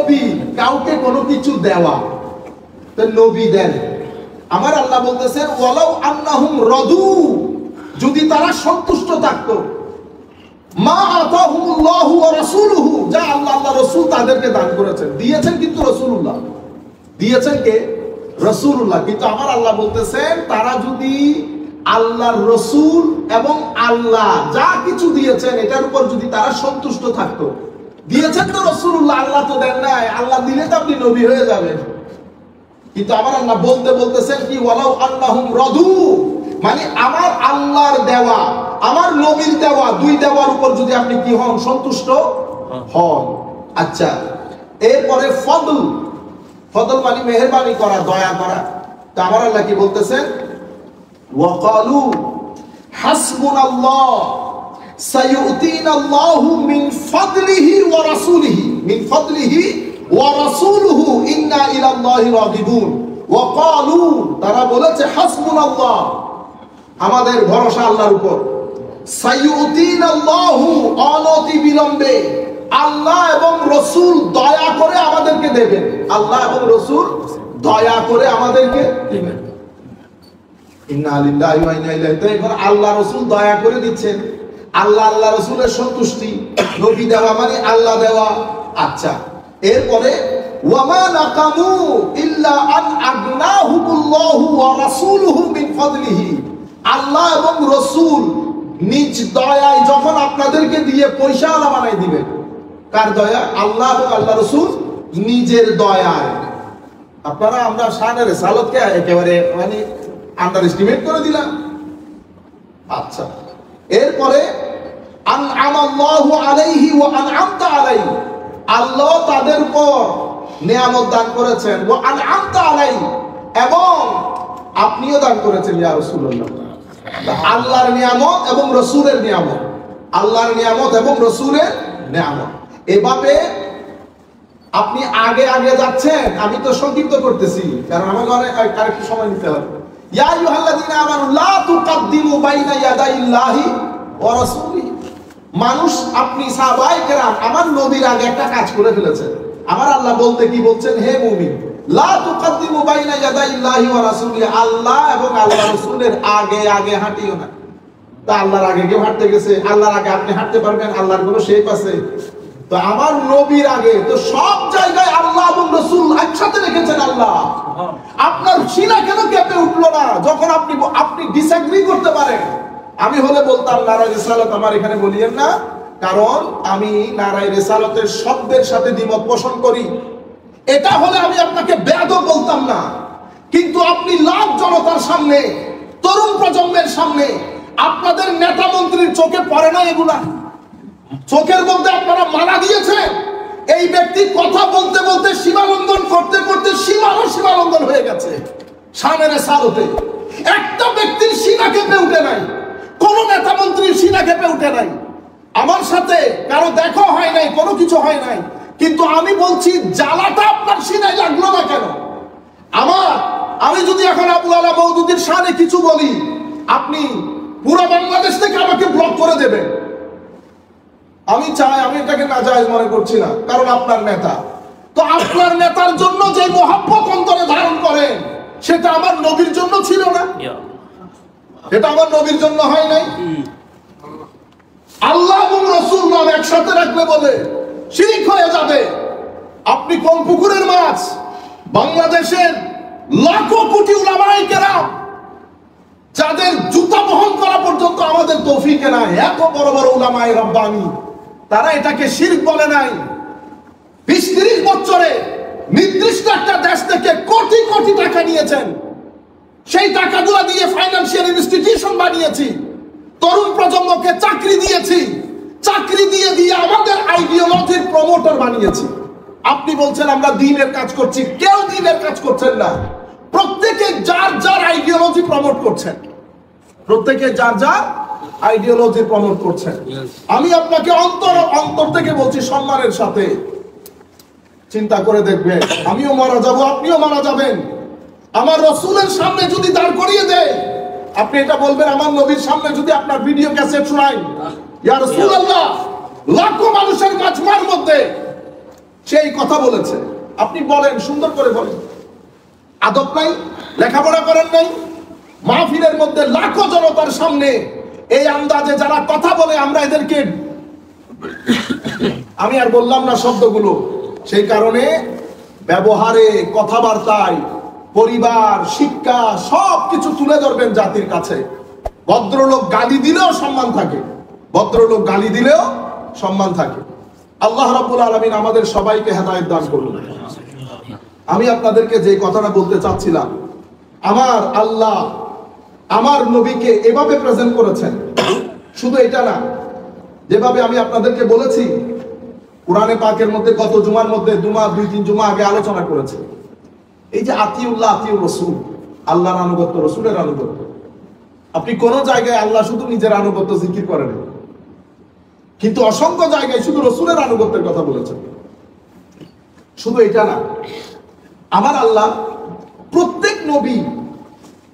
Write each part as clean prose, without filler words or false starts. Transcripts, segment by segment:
নবী কাউকে কোনো কিছু দেওয়া, তো নবী দেন। আমার আল্লাহ বলতেছেন ওয়ালাউ আন্নাহুম রাদু, যদি তারা সন্তুষ্ট থাকতো, মা আতাহুমুল্লাহু ওয়া রাসূলুহু, যা আল্লাহ আল্লাহ রাসূল তাদেরকে দান করেছেন, দিয়েছেন কিন্তু রাসূলুল্লাহ, দিয়েছেন কে? রাসূলুল্লাহ। কিন্তু আমার আল্লাহ বলতেছেন তারা যদি আল্লাহর রাসূল এবং আল্লাহ যা কিছু দিয়েছেন এটার উপর যদি তারা সন্তুষ্ট থাকতো, দিয়েছেন তো রাসূলুল্লাহ, আল্লাহ তো দেন নাই, আল্লাহ দিলে তো আপনি নবী হয়ে যাবেন। কিন্তু আমার আল্লাহ বলতেছেন কি ওয়ালাউ আন্নাহুম রাদু, মানে আমার আল্লাহর দেওয়া আমার নবীর দেওয়া দুই দেওয়ার উপর যদি আপনি কি হন? সন্তুষ্ট হন। আচ্ছা, এরপরে ফদল, ফদল মানে মেহেরবানি করা, দয়া করা। তো আমার আল্লাহ কি বলতেছেন? ওয়াকালু হাসবুনাল্লাহ সাইয়ুতিনাল্লাহু মিন ফাদলিহি ওয়া রাসূলিহি, মিন ফাদলিহি ওয়া রাসূলুহু ইন্না ইলাল্লাহি রাগিবুন। ওয়াকালু, তারা বলেছে হাসবুনাল্লাহ, আমাদের ভরসা আল্লাহর উপর, সাইয়ুতিনাল্লাহু, অনতি বিলম্বে আল্লাহ এবং রাসূল দয়া করে আমাদেরকে দেবেন, আল্লাহ এবং রাসূল দয়া করে আমাদেরকে দিবেন। ইন্না লিল্লাহি ওয়া ইন্না ইলাইহি রাজিউন। আল্লাহ রাসূল দয়া করে দিচ্ছেন, আল্লাহ আল্লাহ রাসূলের সন্তুষ্টি, নবী দেওয়া মানে আল্লাহ দেওয়া। আচ্ছা, এরপরে ওয়ামা নাকামু ইল্লা আন আগনাহুমুল্লাহু ওয়া রাসূলুহু মিন ফাদলিহি, আল্লাহ এবং রাসূল নিজ দয়ায় যখন আপনাদেরকে দিয়ে পয়সা আলা বানাই দিবেন। কার দয়া? আল্লাহ এবং আল্লাহ রাসূল নিজের দয়ায়। আপনারা আমরা শানে রিসালাতকে একেবারে মানে আন্ডার এস্টিমেট করে দিলাম। আচ্ছা, এরপরে আনআমাল্লাহু আলাইহি ওয়া আনআমতা আলাইহি, আল্লাহ তাদের উপর নিয়ামত দান করেছেন, ওয়া আনআমতা আলাইহি, এবং আপনিও দান করেছেন ইয়া রাসূলুল্লাহ। আল্লাহর নিয়ামত এবং রাসূলের নিয়ামত, আল্লাহর নিয়ামত এবং রাসূলের নিয়ামত। এভাবে আপনি আগে আগে যাচ্ছেন, আমি তো সংক্ষিপ্ত করতেছি কারণ আমাকে অনেক আরেকটু সময় নিতে হবে। ইয়া আইয়ুহাল্লাযীনা আমানু লা তুকাদ্দিমু বাইনা ইয়াদাইল্লাহি ওয়া রাসূলিহি। মানুষ, আপনি সাহাবায়ে কেরাম আমার নবীর আগে একটা কাজ করে ফেলেছেন। আমার আল্লাহ বলতে কি বলছেন? হে মুমিন, লা তুকাদ্দিমু বাইনা ইয়াদাইল্লাহি ওয়া রাসূলিহি, আল্লাহ এবং আল্লাহ রাসূলের আগে আগে হাঁটিও না। তা আল্লাহর আগে কেউ হাঁটতে গেছে? আল্লাহর আগে আপনি হাঁটতে পারবেন? আল্লাহর কোনো শেপ আছে? তো আমার নবীর আগে তো সব জায়গায় আল্লাহ এবং রাসূল একসাথে রেখেছেন। আল্লাহ, আপনার সিনা কেন কেঁপে উঠলো না যখন আপনি ডিসএগ্রি করতে পারেন? আমি হলে বলতাম নারায়ে রিসালাত আমার এখানে বলিয়েন না, কারণ আমি নারায়ে রিসালাতের শব্দের সাথে দ্বিমত পোষণ করি। এটা হলে আমি আপনাকে বেয়াদব বলতাম না, কিন্তু আপনি লাখ জনতার সামনে, তরুণ প্রজন্মের সামনে, আপনাদের নেতা মন্ত্রীর চোখে পড়ে না এগুলা? চোখের মধ্যে আপনারা মানা দিয়েছেন। এই ব্যক্তি কথা বলতে বলতে সীমালঙ্ঘন করতে করতে সীমালঙ্ঘন হয়ে গেছে। শানে রিসালাতে একটা ব্যক্তির সিনা কেঁপে উঠে নাই, কোন নেতা মন্ত্রীর সিনা কেঁপে উঠে নাই। আমার সাথে কারো দেখা হয় নাই, কোনো কিছু হয় নাই, কিন্তু আমি বলছি জ্বালাটা আপনার সিনায় লাগলো না কেন? আমি যদি এখন আবু আলা মওদুদীর শানে কিছু বলি, আপনি পুরো বাংলাদেশ থেকে আমাকে ব্লক করে দেবেন। আমি চাই, আমি এটাকে নাজায়েজ মনে করছি না, কারণ আপনার নেতা। তো আপনার নেতার জন্য যে মহব্বত অন্তরে ধারণ করেন, সেটা আমার নবীর জন্য ছিল না? এটা আমার নবীর জন্য হয় নাই? আল্লাহ এবং রাসূল নাম একসাথে রাখলে বলে শিরক হয়ে যাবে। আপনি কোন পুকুরের মাছ? বাংলাদেশের লাখো কোটি উলামায়ে কেরাম, যাদের জুতা বহন করা পর্যন্ত আমাদের তৌফিকে নাই, এত বড় বড় উলামায়ে রাব্বানী, তারা এটাকে শিরক বলে নাই। 20-30 বছরে নির্দিষ্ট একটা দেশ থেকে কোটি কোটি টাকা নিয়েছেন, সেই টাকাগুলো দিয়ে ফাইন্যান্সিয়াল ইনস্টিটিউশন বানিয়েছি, তরুণ প্রজন্মকে চাকরি দিয়েছি, চাকরি দিয়ে দিয়ে আমাদের আইডিওলজির প্রমোটার বানিয়েছি। আপনি বলছেন আমরা দ্বীনের কাজ করছি, কেউ দ্বীনের কাজ করছেন না। প্রত্যেকে যার যার আইডিওলজি প্রমোট করছেন, প্রত্যেকে যার যার আইডিওলজি প্রমোট করছেন। আমি আপনাকে অন্তর থেকে বলছি, সম্মানের সাথে চিন্তা করে দেখবেন, আমিও মারা যাব, আপনিও মারা যাবেন। আমার রাসূলের সামনে যদি দাঁড় করিয়ে দেয়, আপনি এটা বলবেন আমার নবীর সামনে যদি আপনার ভিডিও ক্যাসেট শোনাই, ইয়া রাসূলুল্লাহ, লাখো মানুষের মাজমার মধ্যে সেই কথা বলেছে। আপনি বলেন, সুন্দর করে বলেন। আদব নাই, লেখাপড়া করেন নাই, মাহফিলের মধ্যে লাখো জনতার সামনে এই আন্দাজে যারা কথা বলে আমরা এদেরকে, আমি আর বললাম না শব্দগুলো, সেই কারণে ব্যবহারে, কথাবার্তায়, পরিবার, শিক্ষা সবকিছু তুলে ধরবেন জাতির কাছে। ভদ্রলোক গালি দিলেও সম্মান থাকে, ভদ্রলোক গালি দিলেও সম্মান থাকে। আল্লাহ রাব্বুল আলামিন আমাদের সবাইকে হেদায়েত দান করুন। আমি আপনাদেরকে যে কথাটা বলতে চাচ্ছিলাম, আমার আল্লাহ আমার নবীকে এভাবে প্রেজেন্ট করেছেন। শুধু এটা না, যেভাবে আমি আপনাদেরকে বলেছি কোরআনে পাকের মধ্যে গত জুমার মধ্যে 2-3 জুমা আগে আলোচনা করেছে, এই যে আতিউল্লাহ আতিউর রাসূল, আল্লাহর আনুগত্য, রাসূলের আনুগত্য। আপনি কোন জায়গায় আল্লাহ শুধু নিজের আনুগত্য জিকির করেন, কিন্তু অসংখ্য জায়গায় শুধু রাসূলের আনুগত্যের কথা বলেছেন। শুধু এটা না, আমার আল্লাহ প্রত্যেক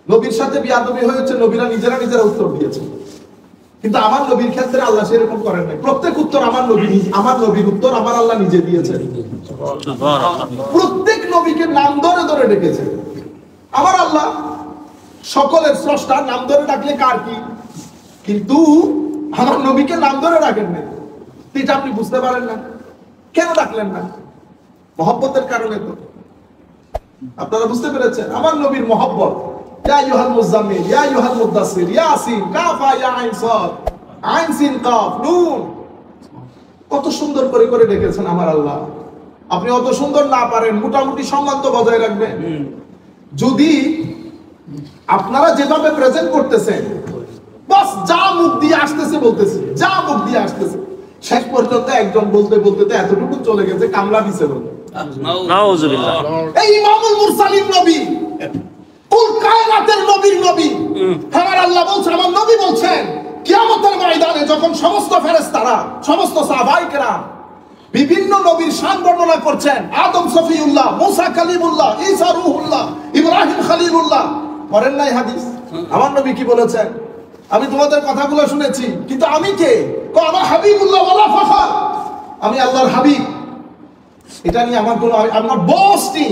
নবীর সাথে বিয়াদবি হয়েছে, নবীরা নিজেরা উত্তর দিয়েছে, কিন্তু আমার নবীর ক্ষেত্রে আল্লাহ সেরকম করেন নাই। প্রত্যেক উত্তর আমার নবীর উত্তর আমার আল্লাহ নিজে দিয়েছেন। প্রত্যেক নবীকে নাম ধরে ধরে ডেকেছে। আমার আল্লাহ সকলের স্রষ্টা, নাম ধরে ডাকলে কার কি, কিন্তু আমার নবীকে নাম ধরে ডাকেন না। এটা আপনি বুঝতে পারেন না, কেন ডাকলেন না? মহব্বতের কারণে তো। আপনারা বুঝতে পেরেছেন? আমার নবীর মহব্বত। ইয়া আইয়ুহাল মুযাম্মিল, ইয়া আইয়ুহাল মুদ্দাসসির, ইয়াসিন, কাফা, ইয়া আইন সাদ, আইন সিন কাফ নুন, কত সুন্দর করে করে ডেকেছেন আমার আল্লাহ। আপনি অত সুন্দর না পারেন, মোটামুটি সম্মান তো বজায় রাখবেন। যদি আপনারা যেভাবে প্রেজেন্ট করতেছেন, বাস যা মুখ দিয়ে আসতেছে বলতেছে, যা মুখ দিয়ে আসতেছে, শেষ পর্যন্ত একজন বলতে বলতে তো এতটুকু চলে গেছে, কামলা দিছে বলে। নাউযুবিল্লাহ। এই ইমামুল মুরসালিন নবী, কুল কায়নাতের নবীর নবী, আমার আল্লাহ বলছেন, আমার নবী বলছেন, কিয়ামতের ময়দানে যখন সমস্ত ফেরেশতারা, সমস্ত সাহাবায়ে কেরাম বিভিন্ন নবীর শান বর্ণনা করছেন, আদম সফিউল্লাহ, মুসা কালিমুল্লাহ, ঈসা রূহুল্লাহ, ইব্রাহিম খলিলুল্লাহ, পড়েন নাই হাদিস? আমার নবী কি বলেছেন? আমি তোমাদের কথাগুলো শুনেছি, কিন্তু আমি কে? আমার হাবিবুল্লাহ ওয়ালা ফাখর, আমি আল্লাহর হাবিব। এটা নিয়ে আমার কোনো, আমার বস্তি,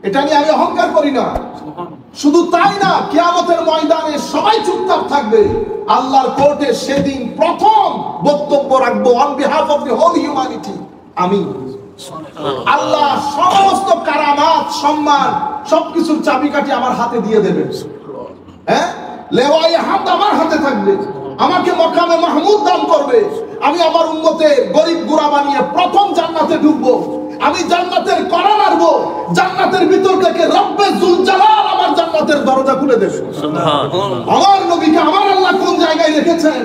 এটা নিয়ে আমি অহংকার করি না। শুধু তাই না, কিয়ামতের ময়দানে সবাই চুপচাপ থাকবে। আল্লাহর কোর্টে সেদিন প্রথম বক্তব্য রাখবো on behalf of the whole humanity আমি। আল্লাহ সমস্ত কারামাত, সম্মান, সবকিছুর চাবিকাঠি আমার হাতে দিয়ে দেবেন। হ্যাঁ, লেওয়ায়ে হামদ আমার হাতে থাকবে, আমাকে মাকামে মাহমুদ দান করবে। আমি আমার উম্মতের গরিব গুড়া বানিয়ে প্রথম জান্নাতে ঢুকবো। আমি জান্নাতের কড়া নাড়বো, জান্নাতের ভিতর থেকে রব্বে যুল জালাল আমার জান্নাতের দরজা খুলে দেবে। আমার নবীকে আমার আল্লাহ কোন জায়গায় রেখেছেন,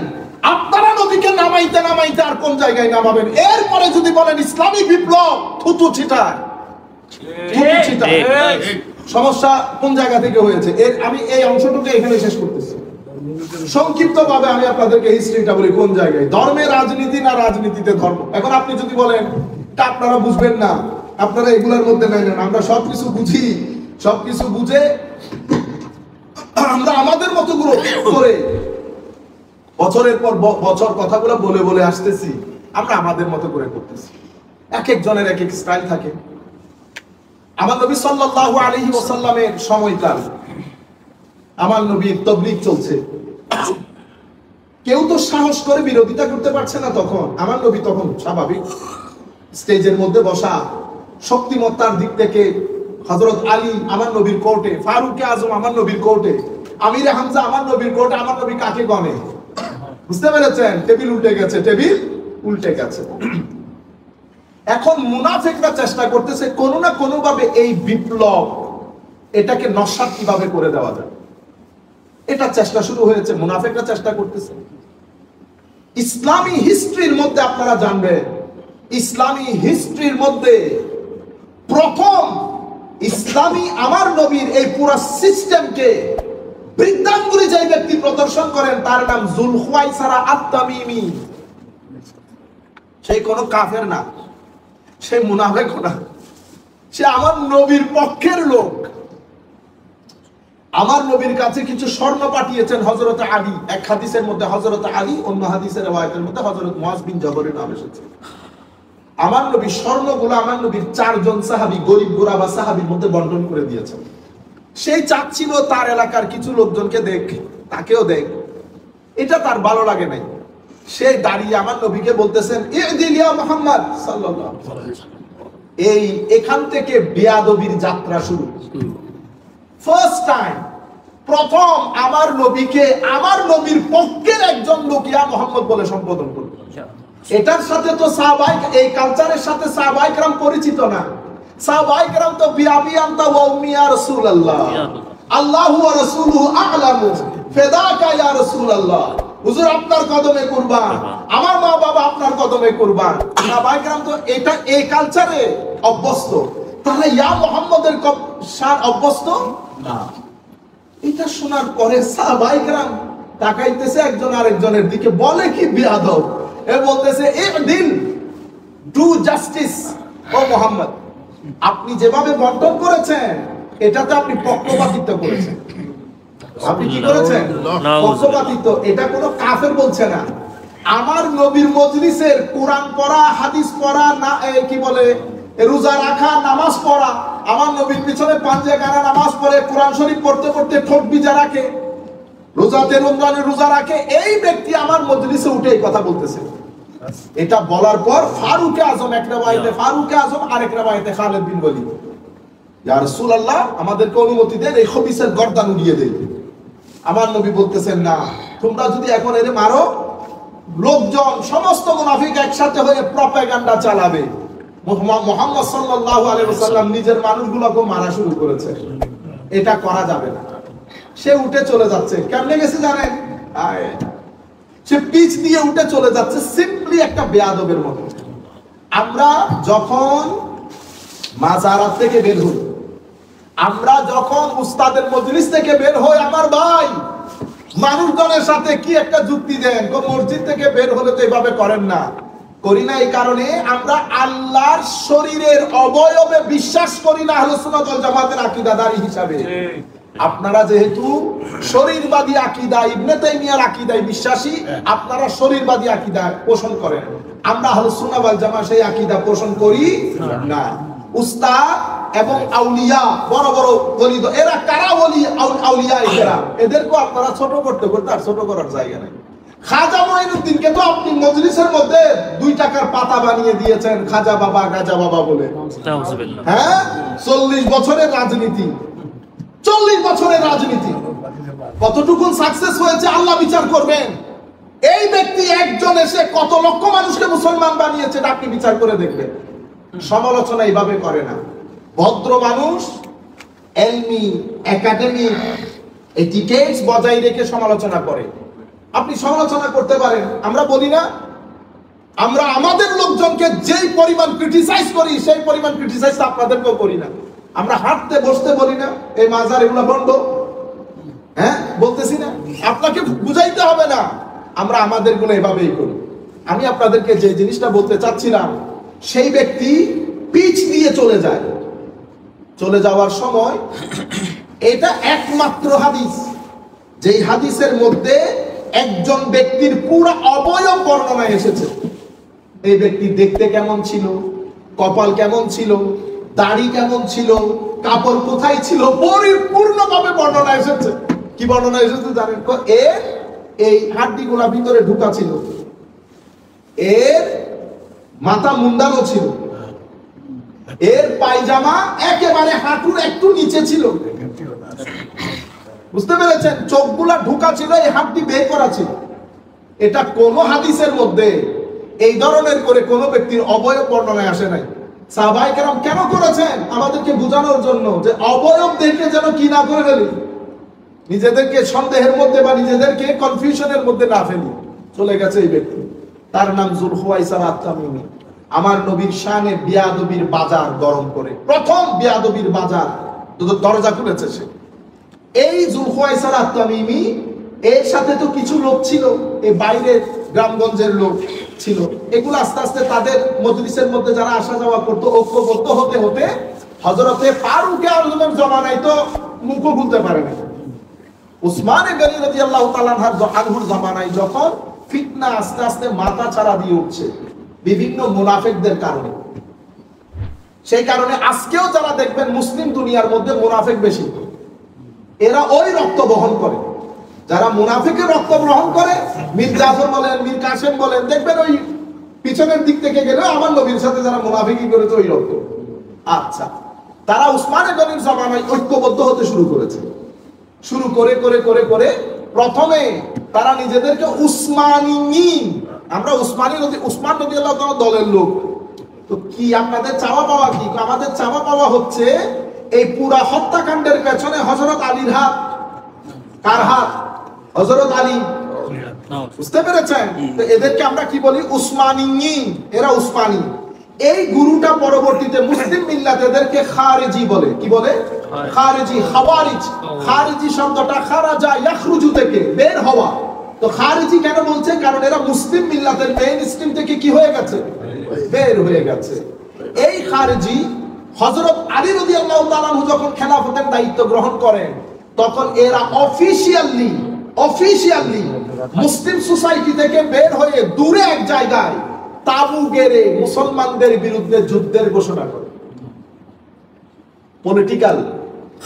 আপনারা নবীকে নামাইতে নামাইতে আর কোন জায়গায় নামাবেন? এরপরে যদি বলেন ইসলামী বিপ্লব, থুতু ছিটায়, থুতু ছিটায়। সমস্যা কোন জায়গা থেকে হয়েছে? আমি এই অংশটুকু এখানে শেষ করতেছি। সংক্ষিপ্ত ভাবে আমি আপনাদেরকে হিস্ট্রিটা বলি, কোন জায়গায় ধর্মে রাজনীতি না রাজনীতিতে ধর্ম। এখন আপনি যদি বলেন আপনারা বুঝবেন না, আপনারা এগুলোর মধ্যে নাই নেন, আমরা সবকিছু বুঝি, সবকিছু বুঝে আমরা আমাদের মতো করে বছরের পর বছর কথাগুলো বলে বলে আসতেছি, আমরা আমাদের মতো করে করতেছি। এক একজনের এক এক স্টাইল থাকে। আমার নবী সাল্লাল্লাহু আলাইহি ওয়াসাল্লামের সময়কাল, আমার নবীর তাবলীগ চলছে, কেউ তো সাহস করে বিরোধিতা করতে পারছে না। তখন আমার নবী তখন স্বাভাবিক স্টেজের মধ্যে বসা, শক্তিমত্তার দিক থেকে হযরত আলী আমার নবীর কোর্টে, ফারুক আজম আমার নবীর কোর্টে, আমিরে হামজা আমার নবীর কোর্টে। আমার নবী কাকে গনে? বুঝতে পেরেছেন? টেবিল উল্টে গেছে, টেবিল উল্টে গেছে। এখন মুনাফিকরা চেষ্টা করতেছে কোনো না কোনো ভাবে এই বিপ্লব, এটাকে নস্যাৎ কিভাবে করে দেওয়া যায়, এটা চেষ্টা শুরু হয়েছে। মুনাফিকরা চেষ্টা করতেছে। ইসলামী হিস্ট্রির মধ্যে আপনারা জানবেন, ইসলামী হিস্ট্রির মধ্যে প্রথম ইসলামী আমার নবীর এই পুরো সিস্টেমকে বৃদ্ধাঙ্গুলি যে ব্যক্তি প্রদর্শন করেন, তার নাম যুলখুয়াইসারা আত-তামিমি। সেই কোন কাফের না, সে মুনাফিক না, সে আমার নবীর পক্ষের লোক। আমার নবীর কাছে কিছু স্বর্ণ পাঠিয়েছেন হযরত আলী। এক হাদিসের মধ্যে হযরত আলী, অন্য হাদিসের রওয়ায়াতের মধ্যে হযরত মুআজ বিন জবরের নাম এসেছে। আমার নবী স্বর্ণগুলো আমার নবীর 4 জন সাহাবী গরিব গোরাবা সাহাবীর মধ্যে বন্টন করে দিয়েছেন। সেই চাচ্ছিল তার এলাকার কিছু লোকজনকে দেখ, তাকেও দেখ, এটা তার ভালো লাগে নাই। সে দাঁড়িয়ে আমার নবীকে বলতেছেন ইদিল ইয়া মুহাম্মদ সাল্লাল্লাহু আলাইহি ওয়াসাল্লাম। এই এখান থেকে বেয়াদবির যাত্রা শুরু। ফার্স্ট টাইম, প্রথম আমার নবীকে আমার নবীর পক্ষের একজন লোক ইয়া মুহাম্মদ বলে সম্বোধন করল। এটার সাথে তো সাহাবায়ে, এই কালচারের সাথে সাহাবায়ে কেরাম পরিচিত না। সাহাবায়ে কেরাম তো বিআবি আনতা ওয়া উম্মি ইয়া রাসূলুল্লাহ, আল্লাহু ওয়া রাসূলুহু আ'লামু ফিদাকা ইয়া রাসূলুল্লাহ, হুজুর আপনার কদমে কুরবান, আমার মা বাবা আপনার কদমে কুরবান। সাহাবায়ে কেরাম তো এটা এই কালচারে অভ্যস্ত, তাহলে ইয়া মুহাম্মদের শান অভ্যস্ত না। এটা শোনার পরে সাহাবায়ে কেরাম তাকাইতেছে একজন আরেকজনের দিকে, বলে কি বেয়াদব, এ বলতেছে ইদিল, ডু জাস্টিস ও মুহাম্মদ, আপনি যেভাবে বন্টন করেছেন এটাতে আপনি পক্ষপাতিত্ব করেছেন। আপনি কি করেছেন? পক্ষপাতিত্ব। এটা কোনো কাফের বলছে না। আমার নবীর মজলিসের কোরআন পড়া, হাদিস পড়া, না কি বলে রোজা রাখা, নামাজ পড়া, আমার নবীর পিছনে পাঞ্জে গানা নামাজ পড়ে, কোরআন শরীফ পড়তে পড়তে ঠোঁট ভিজা রাখে, রোজাতে রমজানে রোজা রাখে, এই ব্যক্তি আমার মজলিসে উঠে এই কথা বলতেছে। এটা বলার পর ফারুক আজম, এক রাওয়ায়াতে ফারুক আজম, আরেক রাওয়ায়াতে খালিদ বিন ওয়ালিদ, ইয়া রাসূলুল্লাহ আমাদেরকে অনুমতি দেন এই খবিসের গর্দান উড়িয়ে দেই। আমার নবী বলতেছেন না, তোমরা যদি এখন এর মারো, লোকজন সমস্ত মুনাফিক একসাথে হয়ে প্রপাগান্ডা চালাবে, মুহাম্মদ সাল্লাল্লাহু আলাইহি ওয়াসাল্লাম নিজের মানুষগুলোকে মারা শুরু করেছে, এটা করা যাবে না। সে উঠে চলে যাচ্ছে। কেমনে গেছে জানেন? সে পিচ দিয়ে উঠে চলে যাচ্ছে, সিম্পলি একটা বেয়াদবের মতো। আমরা যখন মাজারাত থেকে বের হই, আমরা যখন উস্তাদের মজলিস থেকে বের হই, আমার ভাই মানুষজনের সাথে কি একটা যুক্তি দেন, মসজিদ থেকে বের হলে তো এভাবে করেন না, করি না। এই কারণে আমরা আল্লাহর শরীরের অবয়বে বিশ্বাস করি না আহলে সুন্নাত ওয়াল জামাতের আকীদাদারী হিসাবে। আপনারা যেহেতু শরীরবাদী আকীদা, ইবনে তাইমিয়ার আকীদায় বিশ্বাসী, আপনারা শরীরবাদী আকীদা পোষণ করেন। আমরা আহলে সুন্নাত ওয়াল জামাত সেই আকীদা পোষণ করি না। উস্তাদ এবং আউলিয়া, বড় বড় ওলি, এরা কারা ওলি আউলিয়া, এরা এদেরকে আপনারা ছোট করতে করতে আর ছোট করার জায়গা নেই। খাজা মঈনুদ্দিনকে তো আপনি মজলিসের মধ্যে 2 টাকার পাতা বানিয়ে দিয়েছেন খাজা বাবা, গাজা বাবা বলে। হ্যাঁ, 40 বছরের রাজনীতি, 40 বছরের রাজনীতি কতটুকু সাকসেস হয়েছে আল্লাহ বিচার করবেন। এই ব্যক্তি একজন এসে কত লক্ষ মানুষকে মুসলমান বানিয়েছে, আপনি বিচার করে দেখবেন। সমালোচনা এইভাবে করে না। ভদ্র মানুষ এলমি, একাডেমিক এটিকেটস বজায় রেখে সমালোচনা করে। আপনি সমালোচনা করতে পারেন, আমরা বলি না। আমরা আমাদের লোকজনকে যেই পরিমাণ ক্রিটিসাইজ করি, সেই পরিমাণ ক্রিটিসাইজ আপনাদেরকেও করি না। আমরা হাঁটতে বসতে বলি না এই মাজার এগুলো বন্ধ, হ্যাঁ বলতেছি না, আপনাকে বুঝাইতে হবে না। আমরা আমাদের গুলো এভাবেই করি। আমি আপনাদেরকে যে জিনিসটা বলতে চাচ্ছিলাম, সেই ব্যক্তি পিচ দিয়ে চলে যায়। চলে যাওয়ার সময় এটা একমাত্র হাদিস, যেই হাদিসের মধ্যে একজন ব্যক্তির পুরো অবয়ব বর্ণনা এসেছে। এই ব্যক্তি দেখতে কেমন ছিল, কপাল কেমন ছিল, দাড়ি কেমন ছিল, কাপড় কোথায় ছিল, পরিপূর্ণভাবে বর্ণনা এসেছে। কি বর্ণনা এসেছে জানেন? এর এই হাড্ডিগুলা ভিতরে ঢুকা ছিল, এর মাথা মুন্ডানো ছিল, এর পায়জামা একেবারে হাঁটুর একটু নিচে ছিল, বুঝতে পেরেছেন? চোখগুলা ঢুকা ছিল, এই হাড্ডি বের করা ছিল। এটা কোন হাদিসের মধ্যে এই ধরনের করে কোন ব্যক্তির অবয়ব বর্ণনায় আসে নাই। সাহাবায়ে কেরাম কেন করেছেন? আমাদেরকে বোঝানোর জন্য যে অবয়ব দেখে যেন কি না করে ফেলি, নিজেদেরকে সন্দেহের মধ্যে বা নিজেদেরকে কনফিউশনের মধ্যে না ফেলি। চলে গেছে এই ব্যক্তি, তার নাম যুলহুয়াইসারা আত-তামিমি। আমার নবীর শানে বিয়াদবির বাজার গরম করে, প্রথম বিয়াদবির বাজার দরজা খুলেছে সে। এই যুলহুয়াইসারা আত-তামিমি, এর সাথে তো কিছু লোক ছিল, এই বাইরের গ্রামগঞ্জের লোক ছিল। এগুলো আস্তে আস্তে তাদের মজলিসের মধ্যে যারা আসা যাওয়া করতো, ঐক্যবদ্ধ হতে হতে হযরতে ফারুক আযমের জামানায় তো মুখও খুলতে পারে না। উসমান গনি রাদিয়াল্লাহু তাআলা আনহুর জামানায় যখন ফিতনা আস্তে আস্তে মাথা ছাড়া দিয়ে উঠছে, বিভিন্ন মুনাফিকদের কারণে। সেই কারণে আজকেও যারা দেখবেন মুসলিম দুনিয়ার মধ্যে মুনাফিক বেশি, এরা ওই রক্ত বহন করে। যারা মুনাফিকের রক্ত গ্রহণ করে, মীর জাফর বলেন, মীর কাসেম বলেন, দেখবেন ওই পিছনের দিক থেকে গেলে আমার নবীর সাথে যারা মুনাফিকি করেছে ওই রক্ত। আচ্ছা, তারা উসমান গনির জামানায় ঐক্যবদ্ধ হতে শুরু করেছে। শুরু করে করে করে করে প্রথমে তারা নিজেদেরকে উসমানী, আমরা উসমান রাদিয়াল্লাহু তাআলা দলের লোক। তো কি আপনাদের চাওয়া পাওয়া কি? আমাদের চাওয়া পাওয়া হচ্ছে এই পুরা হত্যাকাণ্ডের পেছনে হযরত আলীর হাত। কার হাত? হযরত আলী। বুঝতে পেরেছেন? তো এদেরকে আমরা কি বলি? উসমানী। এরা উসমানী। এই গুরুটা পরবর্তীতে মুসলিম মিল্লাত এদেরকে খারেজি বলে। কি বলে? খারেজি, খাওয়ারিজ। খারেজি শব্দটা খারাজা ইয়াখরুজু থেকে, বের হওয়া। তো খারেজি কেন বলছে? কারণ এরা মুসলিম মিল্লাতের মেইন স্ট্রিম থেকে কি হয়ে গেছে? বের হয়ে গেছে। এই খারেজি হযরত আলী রাদিয়াল্লাহু তাআলা যখন খেলাফতের দায়িত্ব গ্রহণ করেন, তখন এরা অফিশিয়ালি মুসলিম সোসাইটি থেকে বের হয়ে দূরে এক জায়গায় তাবু গেড়ে মুসলমানদের বিরুদ্ধে যুদ্ধের ঘোষণা করে। পলিটিক্যাল